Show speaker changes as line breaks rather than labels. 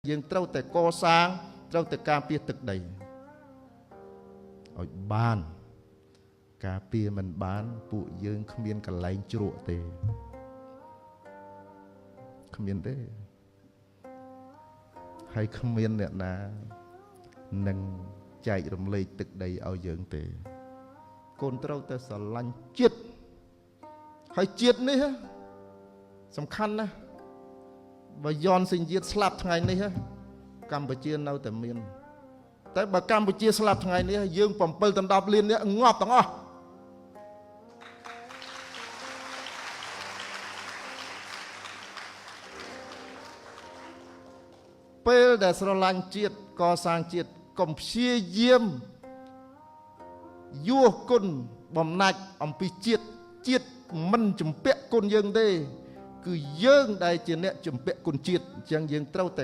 យើងត្រូវតែកសាងត្រូវតែការពារទឹកដីឲ្យបានការពារមិនបានពួកយើងគ្មានកន្លែងជ្រក់ទេគ្មានទេហើយគ្មានអ្នកណានឹងចែករំលែកទឹកដីឲ្យយើងទេកូនត្រូវតែស្រឡាញ់ជាតិហើយជាតិនេះសំខាន់ណាស់បើយន់សេញជាតិស្លាប់ថ្ងៃនេះកម្ពុជានៅតែមានតែបើកម្ពុជាស្លាប់ថ្ងៃនេះយើង7 ដល់ 10 លាននាក់ងាប់ទាំងអស់ពេលដែលស្រឡាញ់ជាតិកសាងជាតិកុំព្យាយាមយោគុណបំណាច់អំពីជាតិមិនជំពាក់គុណយើងទេគឺយើងដែលជាអ្នកជំពាក់គុណជាតិអញ្ចឹងយើងត្រូវតែ